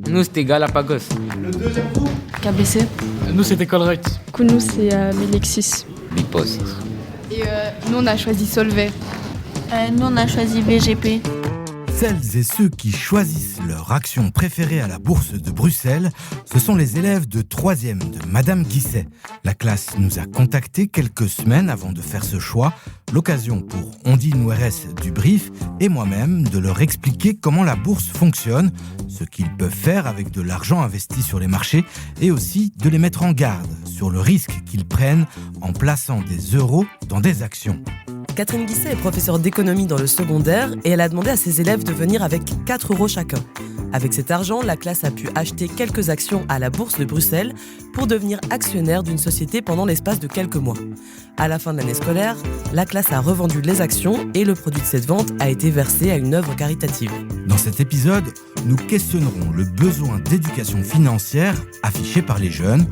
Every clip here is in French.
Nous, c'était Galapagos. Le deuxième groupe? KBC. Nous, c'était Colruyt. Nous, c'est Melexis. Bipost. Et nous, on a choisi Solvay. Nous, on a choisi VGP. Celles et ceux qui choisissent leur action préférée à la Bourse de Bruxelles, ce sont les élèves de 3e de Madame Guisset. La classe nous a contactés quelques semaines avant de faire ce choix, l'occasion pour Ondine Ouérès du Brief et moi-même de leur expliquer comment la bourse fonctionne, ce qu'ils peuvent faire avec de l'argent investi sur les marchés et aussi de les mettre en garde sur le risque qu'ils prennent en plaçant des euros dans des actions. Catherine Guisset est professeure d'économie dans le secondaire et elle a demandé à ses élèves de venir avec 4 € chacun. Avec cet argent, la classe a pu acheter quelques actions à la Bourse de Bruxelles pour devenir actionnaire d'une société pendant l'espace de quelques mois. À la fin de l'année scolaire, la classe a revendu les actions et le produit de cette vente a été versé à une œuvre caritative. Dans cet épisode, nous questionnerons le besoin d'éducation financière affiché par les jeunes.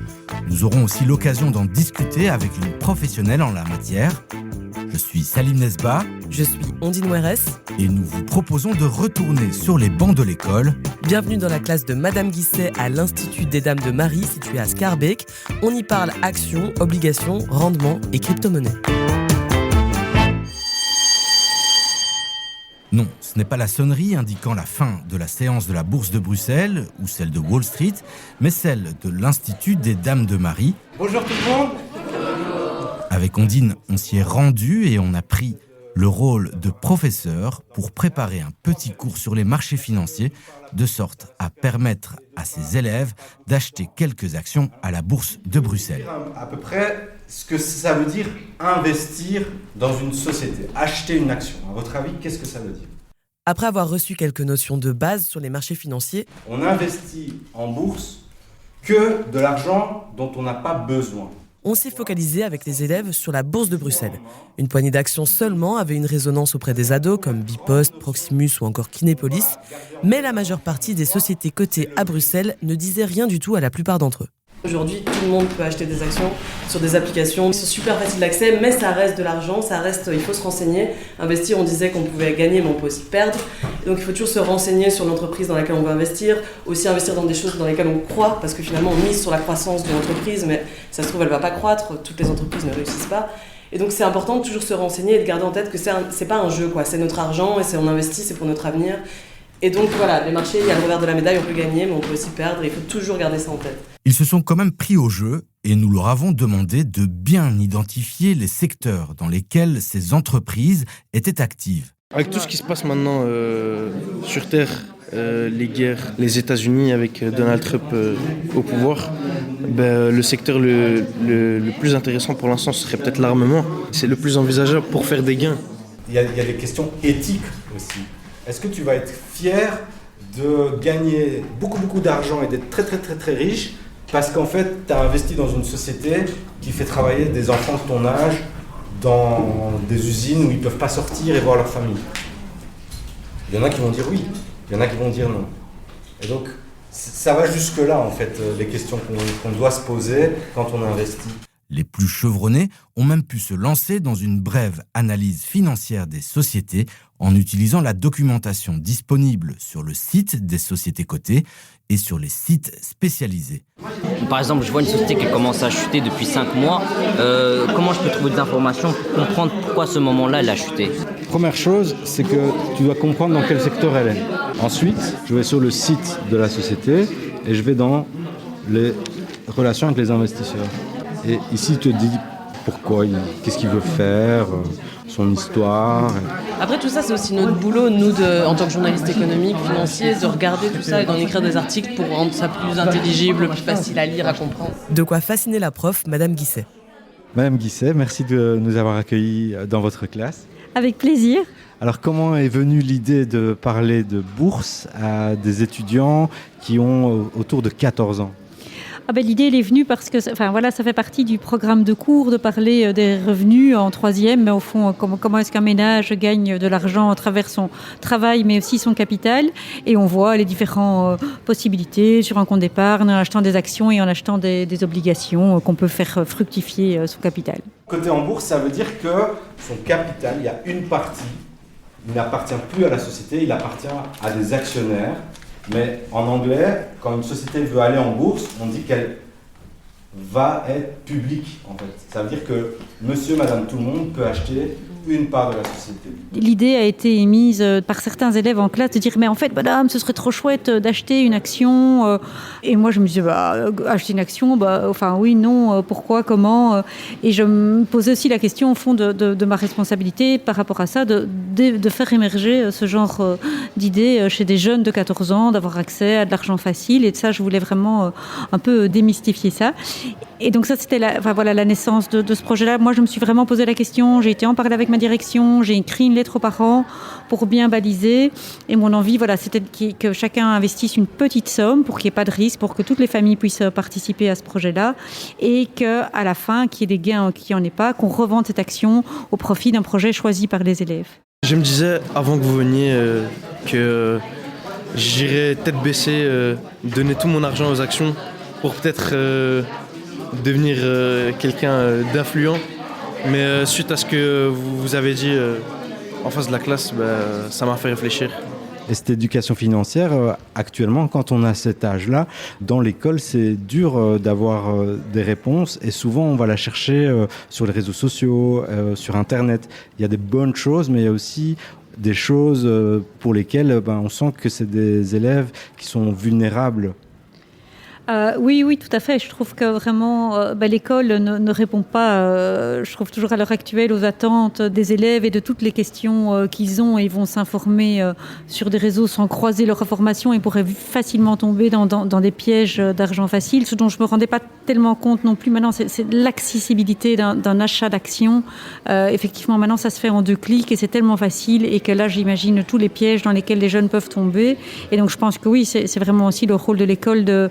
Nous aurons aussi l'occasion d'en discuter avec une professionnelle en la matière. Je suis Salim Nesba. Je suis Ondine Ouérès. Et nous vous proposons de retourner sur les bancs de l'école. Bienvenue dans la classe de Madame Guisset à l'Institut des Dames de Marie, situé à Schaerbeek. On y parle actions, obligations, rendement et crypto-monnaie. Non, ce n'est pas la sonnerie indiquant la fin de la séance de la Bourse de Bruxelles ou celle de Wall Street, mais celle de l'Institut des Dames de Marie. Bonjour tout le monde. Avec Ondine, on s'y est rendu et on a pris le rôle de professeur pour préparer un petit cours sur les marchés financiers, de sorte à permettre à ses élèves d'acheter quelques actions à la Bourse de Bruxelles. À peu près ce que ça veut dire investir dans une société, acheter une action. À votre avis, qu'est-ce que ça veut dire? Après avoir reçu quelques notions de base sur les marchés financiers, on investit en bourse que de l'argent dont on n'a pas besoin. On s'est focalisé avec les élèves sur la Bourse de Bruxelles. Une poignée d'actions seulement avait une résonance auprès des ados comme Bipost, Proximus ou encore Kinépolis, mais la majeure partie des sociétés cotées à Bruxelles ne disaient rien du tout à la plupart d'entre eux. Aujourd'hui, tout le monde peut acheter des actions sur des applications qui sont super faciles d'accès, mais ça reste de l'argent, il faut se renseigner. Investir, on disait qu'on pouvait gagner, mais on peut aussi perdre. Donc il faut toujours se renseigner sur l'entreprise dans laquelle on veut investir, aussi investir dans des choses dans lesquelles on croit, parce que finalement on mise sur la croissance de l'entreprise, mais ça se trouve elle ne va pas croître, toutes les entreprises ne réussissent pas. Et donc c'est important de toujours se renseigner et de garder en tête que c'est pas un jeu, quoi. C'est notre argent et on investit, c'est pour notre avenir. Et donc voilà, les marchés, il y a le revers de la médaille, on peut gagner, mais on peut aussi perdre, et il faut toujours garder ça en tête. Ils se sont quand même pris au jeu et nous leur avons demandé de bien identifier les secteurs dans lesquels ces entreprises étaient actives. Avec tout ce qui se passe maintenant sur Terre, les guerres, les États-Unis avec Donald Trump au pouvoir, le secteur le plus intéressant pour l'instant ce serait peut-être l'armement. C'est le plus envisageable pour faire des gains. Il y a des questions éthiques aussi. Est-ce que tu vas être fier de gagner beaucoup d'argent et d'être très riche parce qu'en fait tu as investi dans une société qui fait travailler des enfants de ton âge dans des usines où ils ne peuvent pas sortir et voir leur famille? Il y en a qui vont dire oui, il y en a qui vont dire non. Et donc ça va jusque là en fait, les questions qu'on doit se poser quand on investit. Les plus chevronnés ont même pu se lancer dans une brève analyse financière des sociétés en utilisant la documentation disponible sur le site des sociétés cotées et sur les sites spécialisés. Par exemple, je vois une société qui commence à chuter depuis 5 mois. Comment je peux trouver des informations pour comprendre pourquoi à ce moment-là elle a chuté? Première chose, c'est que tu dois comprendre dans quel secteur elle est. Ensuite, je vais sur le site de la société et je vais dans les relations avec les investisseurs. Et ici, il te dit pourquoi, qu'est-ce qu'il veut faire, son histoire. Après tout ça, c'est aussi notre boulot, nous, en tant que journalistes économiques, financiers, de regarder tout ça et d'en écrire des articles pour rendre ça plus intelligible, plus facile à lire, à comprendre. De quoi fasciner la prof, Madame Guisset. Madame Guisset, merci de nous avoir accueillis dans votre classe. Avec plaisir. Alors comment est venue l'idée de parler de bourse à des étudiants qui ont autour de 14 ans ? L'idée elle est venue parce que ça fait partie du programme de cours de parler des revenus en troisième, mais au fond, comment est-ce qu'un ménage gagne de l'argent à travers son travail, mais aussi son capital. Et on voit les différentes possibilités sur un compte d'épargne, en achetant des actions et en achetant des obligations qu'on peut faire fructifier son capital. Côté en bourse, ça veut dire que son capital, il y a une partie, il n'appartient plus à la société, il appartient à des actionnaires Mais en anglais, quand une société veut aller en bourse, on dit qu'elle va être publique, en fait. Ça veut dire que monsieur, madame, tout le monde peut acheter une part de la société. L'idée a été émise par certains élèves en classe de dire mais en fait madame ce serait trop chouette d'acheter une action et moi je me disais acheter une action enfin oui non pourquoi comment et je me posais aussi la question au fond de ma responsabilité par rapport à ça de faire émerger ce genre d'idées chez des jeunes de 14 ans, d'avoir accès à de l'argent facile et de ça je voulais vraiment un peu démystifier ça. Et donc ça c'était la naissance de ce projet-là. Moi je me suis vraiment posé la question, j'ai été en parler avec ma direction, j'ai écrit une lettre aux parents pour bien baliser et mon envie c'était que chacun investisse une petite somme pour qu'il n'y ait pas de risque, pour que toutes les familles puissent participer à ce projet-là et qu'à la fin qu'il y ait des gains qu'il n'y en ait pas, qu'on revende cette action au profit d'un projet choisi par les élèves. Je me disais avant que vous veniez que j'irais tête baissée donner tout mon argent aux actions pour peut-être devenir quelqu'un d'influent. Mais suite à ce que vous avez dit en face de la classe, ça m'a fait réfléchir. Et cette éducation financière, actuellement, quand on a cet âge-là, dans l'école, c'est dur d'avoir des réponses et souvent on va la chercher sur les réseaux sociaux, sur Internet. Il y a des bonnes choses, mais il y a aussi des choses pour lesquelles on sent que c'est des élèves qui sont vulnérables. Oui, tout à fait. Je trouve que vraiment l'école ne répond pas, je trouve toujours à l'heure actuelle, aux attentes des élèves et de toutes les questions qu'ils ont et ils vont s'informer sur des réseaux sans croiser leur information et pourraient facilement tomber dans des pièges d'argent facile. Ce dont je ne me rendais pas tellement compte non plus maintenant, c'est l'accessibilité d'un achat d'action. Effectivement, maintenant, ça se fait en 2 clics et c'est tellement facile et que là, j'imagine tous les pièges dans lesquels les jeunes peuvent tomber. Et donc, je pense que oui, c'est vraiment aussi le rôle de l'école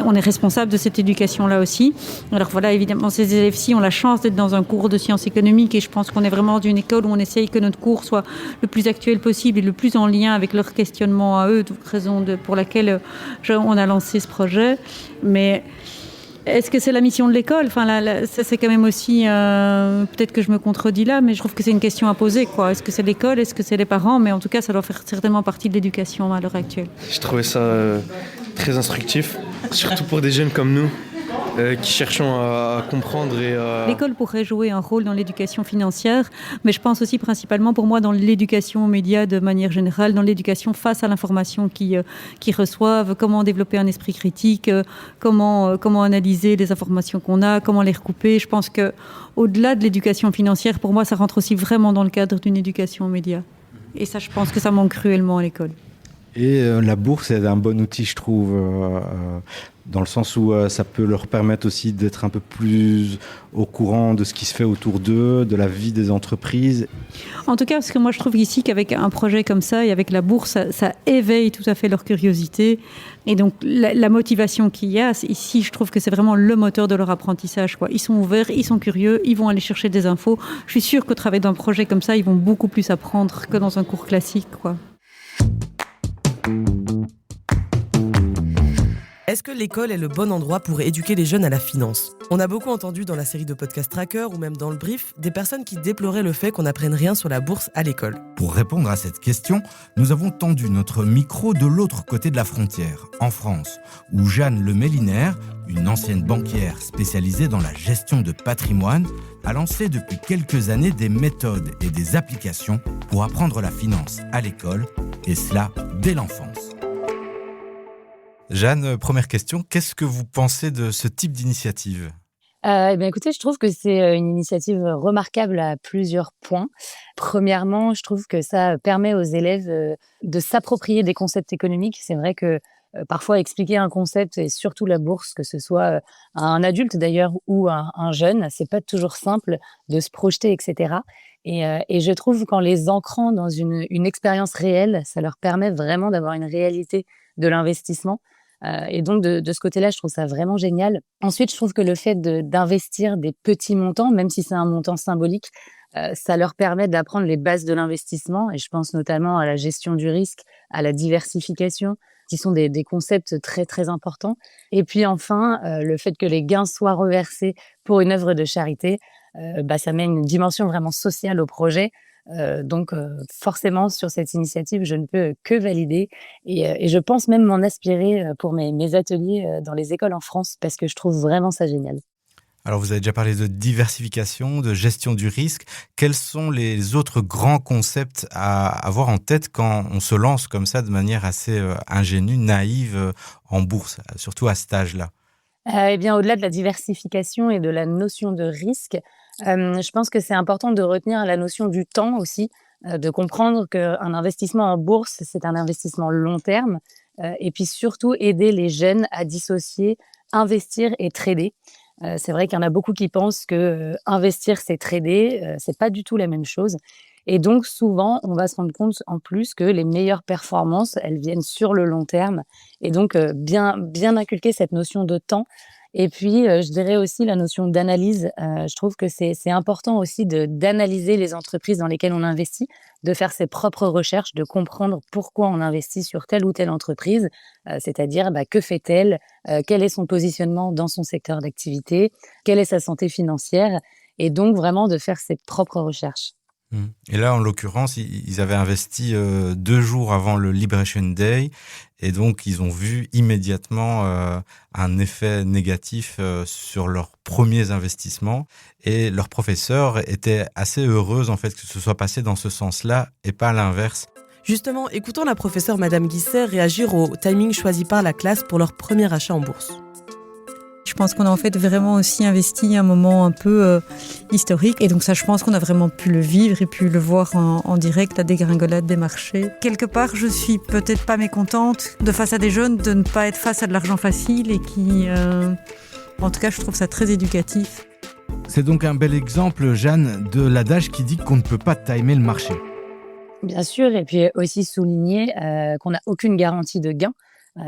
on est responsable de cette éducation-là aussi. Alors voilà, évidemment, ces élèves-ci ont la chance d'être dans un cours de sciences économiques et je pense qu'on est vraiment dans une école où on essaye que notre cours soit le plus actuel possible et le plus en lien avec leur questionnement à eux, raison pour laquelle on a lancé ce projet. Mais est-ce que c'est la mission de l'école ? Enfin, ça, c'est quand même aussi... peut-être que je me contredis là, mais je trouve que c'est une question à poser, quoi. Est-ce que c'est l'école ? Est-ce que c'est les parents ? Mais en tout cas, ça doit faire certainement partie de l'éducation à l'heure actuelle. Je trouvais ça très instructif, surtout pour des jeunes comme nous, qui cherchons à comprendre et à... L'école pourrait jouer un rôle dans l'éducation financière, mais je pense aussi principalement pour moi dans l'éducation aux médias de manière générale, dans l'éducation face à l'information qu'ils reçoivent, comment développer un esprit critique, comment analyser les informations qu'on a, comment les recouper. Je pense qu'au-delà de l'éducation financière, pour moi, ça rentre aussi vraiment dans le cadre d'une éducation aux médias. Et ça, je pense que ça manque cruellement à l'école. Et la bourse est un bon outil, je trouve, dans le sens où ça peut leur permettre aussi d'être un peu plus au courant de ce qui se fait autour d'eux, de la vie des entreprises. En tout cas, parce que moi je trouve ici qu'avec un projet comme ça et avec la bourse, ça éveille tout à fait leur curiosité. Et donc la motivation qu'il y a, ici je trouve que c'est vraiment le moteur de leur apprentissage, quoi. Ils sont ouverts, ils sont curieux, ils vont aller chercher des infos. Je suis sûre qu'au travers d'un projet comme ça, ils vont beaucoup plus apprendre que dans un cours classique, quoi. Est-ce que l'école est le bon endroit pour éduquer les jeunes à la finance ? On a beaucoup entendu dans la série de Podcast Tracker ou même dans le brief des personnes qui déploraient le fait qu'on n'apprenne rien sur la bourse à l'école. Pour répondre à cette question, nous avons tendu notre micro de l'autre côté de la frontière, en France, où Jeanne Lemélinaire, une ancienne banquière spécialisée dans la gestion de patrimoine, a lancé depuis quelques années des méthodes et des applications pour apprendre la finance à l'école, et cela dès l'enfance. Jeanne, première question, qu'est-ce que vous pensez de ce type d'initiative ? Écoutez, je trouve que c'est une initiative remarquable à plusieurs points. Premièrement, je trouve que ça permet aux élèves de s'approprier des concepts économiques. C'est vrai que parfois expliquer un concept et surtout la bourse, que ce soit à un adulte d'ailleurs ou à un jeune, c'est pas toujours simple de se projeter, etc. Et je trouve qu'en les ancrant dans une expérience réelle, ça leur permet vraiment d'avoir une réalité de l'investissement. Et donc, de ce côté-là, je trouve ça vraiment génial. Ensuite, je trouve que le fait d'investir des petits montants, même si c'est un montant symbolique, ça leur permet d'apprendre les bases de l'investissement. Et je pense notamment à la gestion du risque, à la diversification, qui sont des concepts très, très importants. Et puis enfin, le fait que les gains soient reversés pour une œuvre de charité, ça met une dimension vraiment sociale au projet. Donc forcément, sur cette initiative, je ne peux que valider et je pense même m'en aspirer pour mes ateliers dans les écoles en France parce que je trouve vraiment ça génial. Alors, vous avez déjà parlé de diversification, de gestion du risque. Quels sont les autres grands concepts à avoir en tête quand on se lance comme ça de manière assez ingénue, naïve en bourse, surtout à cet âge-là? Eh bien, au-delà de la diversification et de la notion de risque, je pense que c'est important de retenir la notion du temps aussi, de comprendre qu'un investissement en bourse, c'est un investissement long terme, et puis surtout aider les jeunes à dissocier investir et trader. C'est vrai qu'il y en a beaucoup qui pensent que, investir, c'est trader, c'est pas du tout la même chose et donc souvent, on va se rendre compte en plus que les meilleures performances, elles viennent sur le long terme et donc bien inculquer cette notion de temps et puis, je dirais aussi la notion d'analyse. Je trouve que c'est important aussi d'analyser les entreprises dans lesquelles on investit, de faire ses propres recherches, de comprendre pourquoi on investit sur telle ou telle entreprise, c'est-à-dire, que fait-elle? Quel est son positionnement dans son secteur d'activité? Quelle est sa santé financière? Et donc vraiment de faire ses propres recherches. Mmh. Et là, en l'occurrence, ils avaient investi 2 jours avant le Liberation Day et donc ils ont vu immédiatement un effet négatif sur leurs premiers investissements et leur professeur était assez heureuse en fait que ce soit passé dans ce sens-là et pas l'inverse. Justement, écoutons la professeure Madame Guisset réagir au timing choisi par la classe pour leur premier achat en bourse. Je pense qu'on a en fait vraiment aussi investi un moment un peu historique. Et donc ça, je pense qu'on a vraiment pu le vivre et pu le voir en direct, la dégringolade des marchés. Quelque part, je suis peut-être pas mécontente de face à des jeunes de ne pas être face à de l'argent facile et qui... en tout cas, je trouve ça très éducatif. C'est donc un bel exemple, Jeanne, de l'adage qui dit qu'on ne peut pas timer le marché. Bien sûr et puis aussi souligner, qu'on n'a aucune garantie de gain.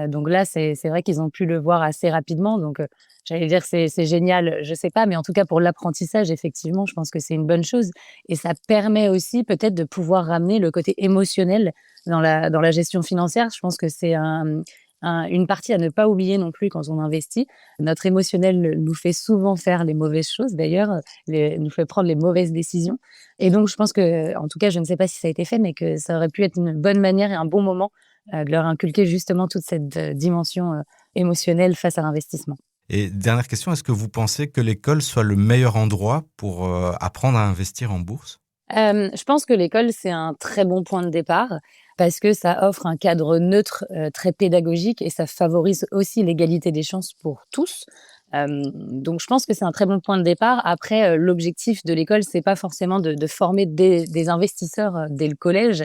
Donc là, c'est vrai qu'ils ont pu le voir assez rapidement donc j'allais dire c'est génial, je sais pas, mais en tout cas pour l'apprentissage, effectivement, je pense que c'est une bonne chose et ça permet aussi peut-être de pouvoir ramener le côté émotionnel dans la gestion financière. Je pense que c'est une partie à ne pas oublier non plus quand on investit. Notre émotionnel nous fait souvent faire les mauvaises choses d'ailleurs, nous fait prendre les mauvaises décisions et donc je pense que, en tout cas, je ne sais pas si ça a été fait, mais que ça aurait pu être une bonne manière et un bon moment, de leur inculquer justement toute cette dimension émotionnelle face à l'investissement. Et dernière question, est-ce que vous pensez que l'école soit le meilleur endroit pour apprendre à investir en bourse? Je pense que l'école, c'est un très bon point de départ parce que ça offre un cadre neutre, très pédagogique et ça favorise aussi l'égalité des chances pour tous. Donc je pense que c'est un très bon point de départ. Après, l'objectif de l'école, c'est pas forcément de former des investisseurs, dès le collège,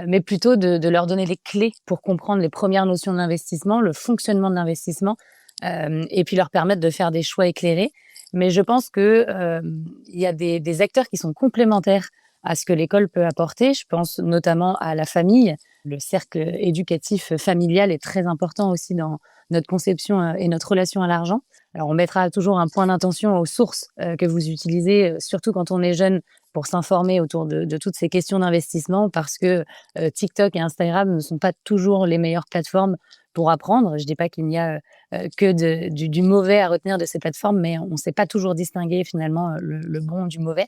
mais plutôt de leur donner les clés pour comprendre les premières notions de l'investissement, le fonctionnement de l'investissement, et puis leur permettre de faire des choix éclairés. Mais je pense que, il y a des acteurs qui sont complémentaires à ce que l'école peut apporter. Je pense notamment à la famille. Le cercle éducatif familial est très important aussi dans notre conception, et notre relation à l'argent. Alors on mettra toujours un point d'intention aux sources, que vous utilisez, surtout quand on est jeune, pour s'informer autour de toutes ces questions d'investissement parce que, TikTok et Instagram ne sont pas toujours les meilleures plateformes pour apprendre. Je dis pas qu'il n'y a, que du mauvais à retenir de ces plateformes, mais on ne sait pas toujours distinguer finalement, le bon du mauvais.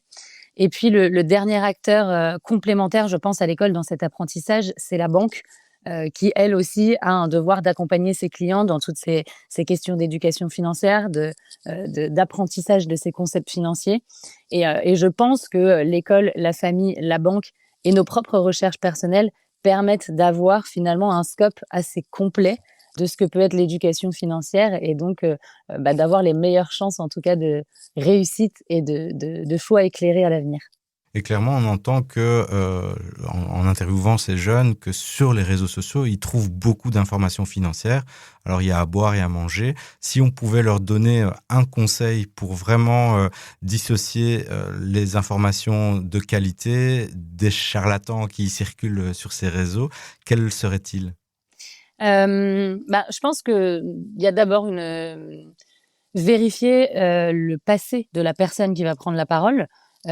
Et puis le dernier acteur, complémentaire, je pense, à l'école dans cet apprentissage, c'est la banque, qui elle aussi a un devoir d'accompagner ses clients dans toutes ces questions d'éducation financière, d'apprentissage de ces concepts financiers. Et je pense que l'école, la famille, la banque et nos propres recherches personnelles permettent d'avoir finalement un scope assez complet de ce que peut être l'éducation financière et donc d'avoir les meilleures chances en tout cas de réussite et de choix éclairés à l'avenir. Et clairement, on entend que, en interviewant ces jeunes, que sur les réseaux sociaux, ils trouvent beaucoup d'informations financières. Alors, il y a à boire et à manger. Si on pouvait leur donner un conseil pour vraiment dissocier les informations de qualité des charlatans qui circulent sur ces réseaux, quel serait-il? Je pense qu'il y a d'abord vérifier le passé de la personne qui va prendre la parole.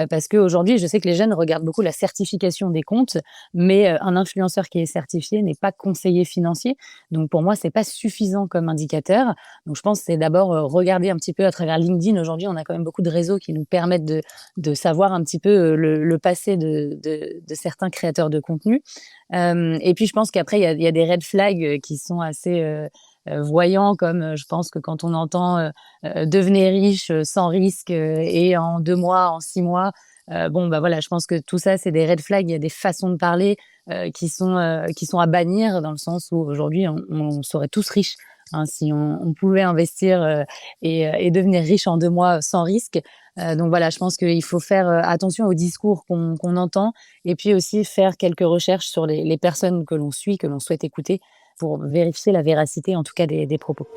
parce qu'aujourd'hui, je sais que les jeunes regardent beaucoup la certification des comptes, mais un influenceur qui est certifié n'est pas conseiller financier. Donc pour moi, c'est pas suffisant comme indicateur. Donc je pense que c'est d'abord regarder un petit peu à travers LinkedIn. Aujourd'hui, on a quand même beaucoup de réseaux qui nous permettent de savoir un petit peu le passé de certains créateurs de contenu. Et puis je pense qu'après, il y a des red flags qui sont assez voyants, comme je pense que quand on entend devenez riche sans risque et en 2 mois, en 6 mois, voilà, je pense que tout ça, c'est des red flags. Il y a des façons de parler qui sont à bannir, dans le sens où aujourd'hui, on serait tous riches. Hein, si on pouvait investir et devenir riche en 2 mois sans risque. Donc voilà, je pense qu'il faut faire attention aux discours qu'on entend, et puis aussi faire quelques recherches sur les personnes que l'on suit, que l'on souhaite écouter, pour vérifier la véracité, en tout cas, des propos.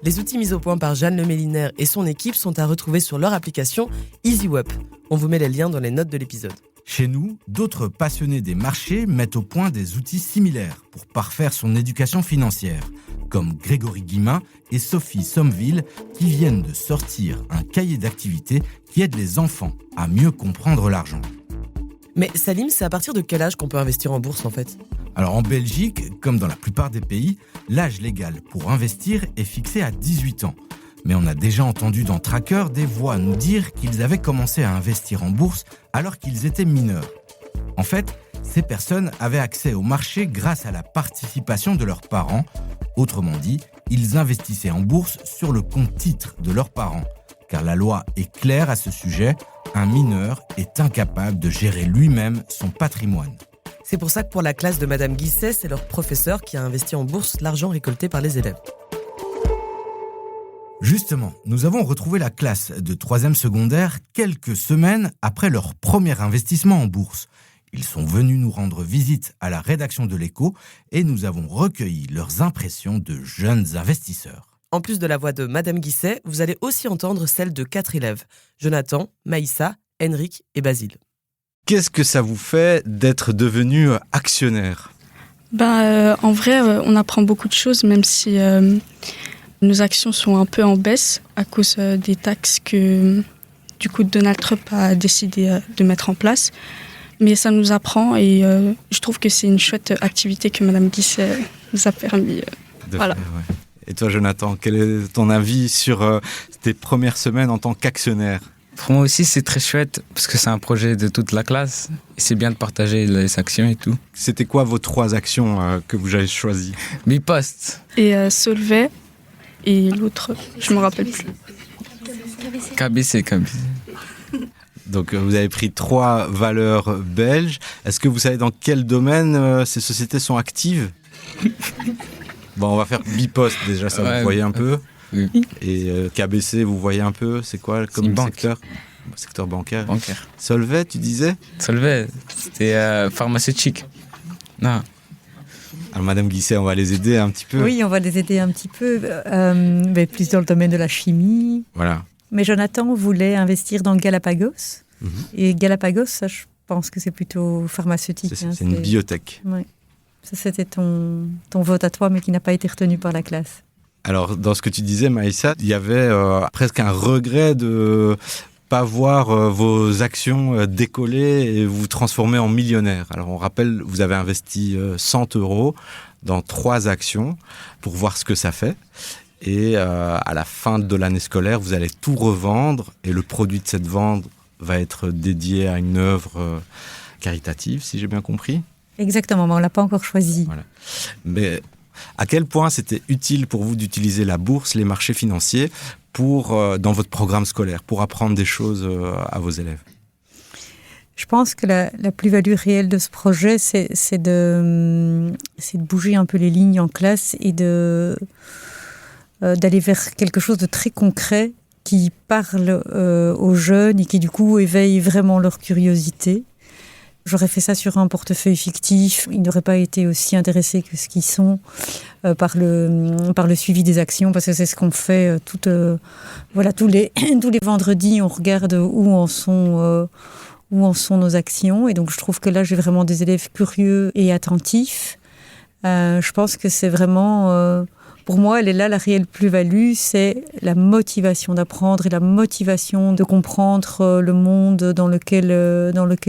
Les outils mis au point par Jeanne Lemélinaire et son équipe sont à retrouver sur leur application EasyWeb. On vous met les liens dans les notes de l'épisode. Chez nous, d'autres passionnés des marchés mettent au point des outils similaires pour parfaire son éducation financière, comme Grégory Guimin et Sophie Sommeville, qui viennent de sortir un cahier d'activités qui aide les enfants à mieux comprendre l'argent. Mais Salim, c'est à partir de quel âge qu'on peut investir en bourse en fait ? Alors en Belgique, comme dans la plupart des pays, l'âge légal pour investir est fixé à 18 ans. Mais on a déjà entendu dans Tracker des voix nous dire qu'ils avaient commencé à investir en bourse alors qu'ils étaient mineurs. En fait, ces personnes avaient accès au marché grâce à la participation de leurs parents. Autrement dit, ils investissaient en bourse sur le compte titre de leurs parents. Car la loi est claire à ce sujet, un mineur est incapable de gérer lui-même son patrimoine. C'est pour ça que pour la classe de Madame Guisset, c'est leur professeur qui a investi en bourse l'argent récolté par les élèves. Justement, nous avons retrouvé la classe de 3e secondaire quelques semaines après leur premier investissement en bourse. Ils sont venus nous rendre visite à la rédaction de l'Écho et nous avons recueilli leurs impressions de jeunes investisseurs. En plus de la voix de Madame Guisset, vous allez aussi entendre celle de 4 élèves, Jonathan, Maïssa, Henrik et Basile. Qu'est-ce que ça vous fait d'être devenu actionnaire ? En vrai, on apprend beaucoup de choses, même si nos actions sont un peu en baisse à cause des taxes que du coup Donald Trump a décidé de mettre en place. Mais ça nous apprend et je trouve que c'est une chouette activité que Madame Guisset nous a permis. Voilà. Faire, ouais. Et toi, Jonathan, quel est ton avis sur tes premières semaines en tant qu'actionnaire ? Pour moi aussi, c'est très chouette parce que c'est un projet de toute la classe et c'est bien de partager les actions et tout. C'était quoi vos 3 actions que vous avez choisies ? Bipost. Et Solvay et l'autre, je ne me rappelle plus. KBC. Donc vous avez pris 3 valeurs belges. Est-ce que vous savez dans quel domaine ces sociétés sont actives ? Bon, on va faire Bipost déjà, ça vous voyez un peu. Oui. Et KBC, vous voyez un peu, c'est quoi comme secteur ? Secteur bancaire. Solvay, tu disais ? Solvay, c'était pharmaceutique. Non. Alors Madame Guisset, on va les aider un petit peu. Oui, on va les aider un petit peu, mais plus dans le domaine de la chimie. Voilà. Mais Jonathan voulait investir dans Galapagos. Et Galapagos, ça, je pense que c'est plutôt pharmaceutique. C'est une biotech. Oui. Ça, c'était ton vote à toi, mais qui n'a pas été retenu par la classe. Alors, dans ce que tu disais, Maïssa, il y avait presque un regret de pas voir vos actions décoller et vous transformer en millionnaire. Alors, on rappelle, vous avez investi 100 € dans 3 actions pour voir ce que ça fait. Et à la fin de l'année scolaire, vous allez tout revendre et le produit de cette vente va être dédié à une œuvre caritative, si j'ai bien compris. Exactement, mais on ne l'a pas encore choisi. Voilà. Mais à quel point c'était utile pour vous d'utiliser la bourse, les marchés financiers, dans votre programme scolaire, pour apprendre des choses à vos élèves ? Je pense que la plus-value réelle de ce projet, c'est de bouger un peu les lignes en classe et d'aller vers quelque chose de très concret qui parle aux jeunes et qui du coup éveille vraiment leur curiosité. J'aurais fait ça sur un portefeuille fictif. Ils n'auraient pas été aussi intéressés que ce qu'ils sont par le suivi des actions, parce que c'est ce qu'on fait tous les vendredis. On regarde où en sont nos actions. Et donc, je trouve que là, j'ai vraiment des élèves curieux et attentifs. Je pense que c'est vraiment Pour moi, elle est là, la réelle plus-value, c'est la motivation d'apprendre et la motivation de comprendre le monde dans lequel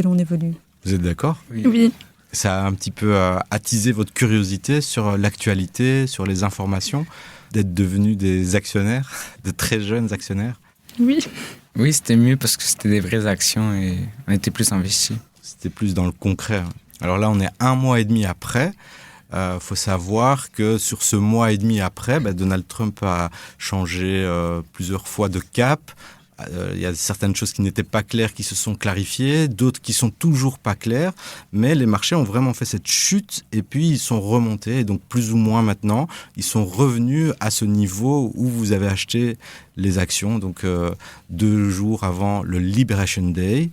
on évolue. Vous êtes d'accord ? Oui. Ça a un petit peu attisé votre curiosité sur l'actualité, sur les informations, d'être devenus des actionnaires, de très jeunes actionnaires ? Oui. Oui, c'était mieux parce que c'était des vraies actions et on était plus investis. C'était plus dans le concret. Alors là, on est 1 mois et demi après. Faut savoir que sur ce mois et demi après, Donald Trump a changé plusieurs fois de cap. Il y a certaines choses qui n'étaient pas claires qui se sont clarifiées, d'autres qui sont toujours pas claires, mais les marchés ont vraiment fait cette chute et puis ils sont remontés. Et donc plus ou moins maintenant, ils sont revenus à ce niveau où vous avez acheté les actions, donc 2 jours avant le Liberation Day.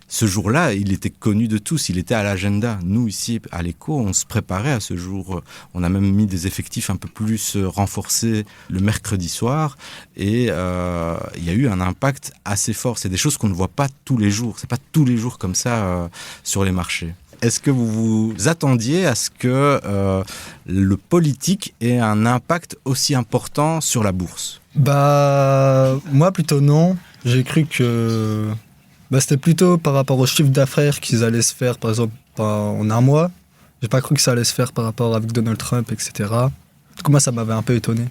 Ce jour-là, il était connu de tous, il était à l'agenda. Nous, ici, à l'Écho, on se préparait à ce jour. On a même mis des effectifs un peu plus renforcés le mercredi soir. Et il y a eu un impact assez fort. C'est des choses qu'on ne voit pas tous les jours. C'est pas tous les jours comme ça sur les marchés. Est-ce que vous vous attendiez à ce que le politique ait un impact aussi important sur la bourse ? Moi plutôt non. J'ai cru que c'était plutôt par rapport au chiffre d'affaires qu'ils allaient se faire par exemple en 1 mois. J'ai pas cru que ça allait se faire par rapport avec Donald Trump, etc. Du coup moi ça m'avait un peu étonné.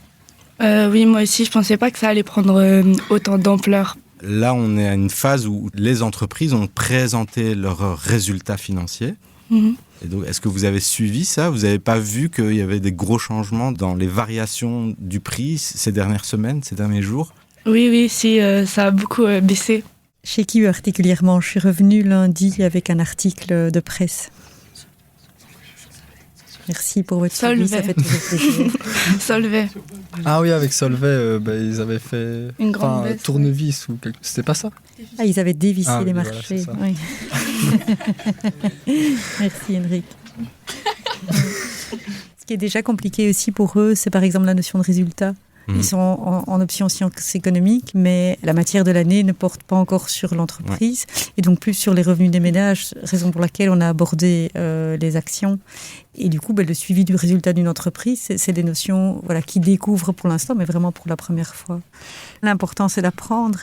Oui, moi aussi je pensais pas que ça allait prendre autant d'ampleur. Là, on est à une phase où les entreprises ont présenté leurs résultats financiers. Mhm. Et donc, est-ce que vous avez suivi ça ? Vous n'avez pas vu qu'il y avait des gros changements dans les variations du prix ces dernières semaines, ces derniers jours ? Oui, si, ça a beaucoup baissé. Chez qui particulièrement ? Je suis revenue lundi avec un article de presse. Merci pour votre suivi, ça fait toujours plaisir. Solvay. Ah oui, avec Solvay, ils avaient fait une grande baisse, tournevis ou quelque... C'était pas ça ? Ah, ils avaient dévissé les voilà, marchés. c'est ça. Oui. Merci Henrik. Ce qui est déjà compliqué aussi pour eux, c'est par exemple la notion de résultat. Ils sont en option sciences économiques, mais la matière de l'année ne porte pas encore sur l'entreprise, et donc plus sur les revenus des ménages, raison pour laquelle on a abordé les actions. Et du coup, le suivi du résultat d'une entreprise, c'est des notions qu'ils découvrent pour l'instant, mais vraiment pour la première fois. L'important, c'est d'apprendre.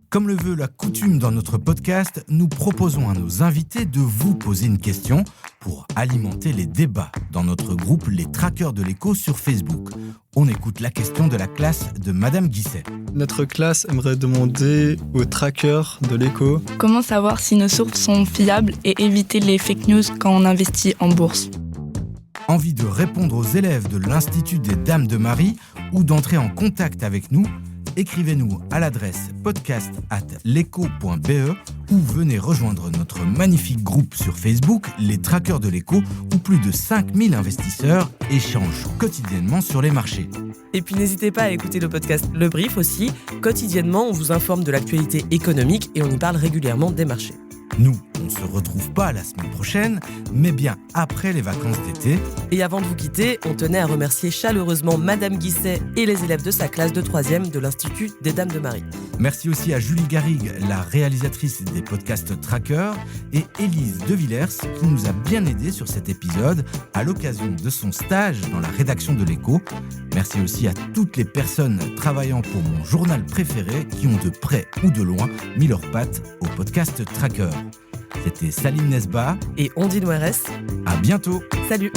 Comme le veut la coutume dans notre podcast, nous proposons à nos invités de vous poser une question pour alimenter les débats dans notre groupe Les Traqueurs de l'Écho sur Facebook. On écoute la question de la classe de Madame Guisset. Notre classe aimerait demander aux traqueurs de l'Écho Comment savoir si nos sources sont fiables et éviter les fake news quand on investit en bourse ? Envie de répondre aux élèves de l'Institut des Dames de Marie ou d'entrer en contact avec nous ? Écrivez-nous à l'adresse podcast@leco.be ou venez rejoindre notre magnifique groupe sur Facebook, Les Traqueurs de l'Écho, où plus de 5000 investisseurs échangent quotidiennement sur les marchés. Et puis n'hésitez pas à écouter le podcast Le Brief aussi. Quotidiennement, on vous informe de l'actualité économique et on y parle régulièrement des marchés. Nous, on ne se retrouve pas la semaine prochaine, mais bien après les vacances d'été. Et avant de vous quitter, on tenait à remercier chaleureusement Madame Guisset et les élèves de sa classe de 3e de l'Institut des Dames de Marie. Merci aussi à Julie Garrigue, la réalisatrice des podcasts Tracker, et Élise De Villers, qui nous a bien aidés sur cet épisode à l'occasion de son stage dans la rédaction de l'Écho. Merci aussi à toutes les personnes travaillant pour mon journal préféré qui ont de près ou de loin mis leurs pattes au podcast Tracker. C'était Salim Nesba et Ondine Oueres. À bientôt. Salut.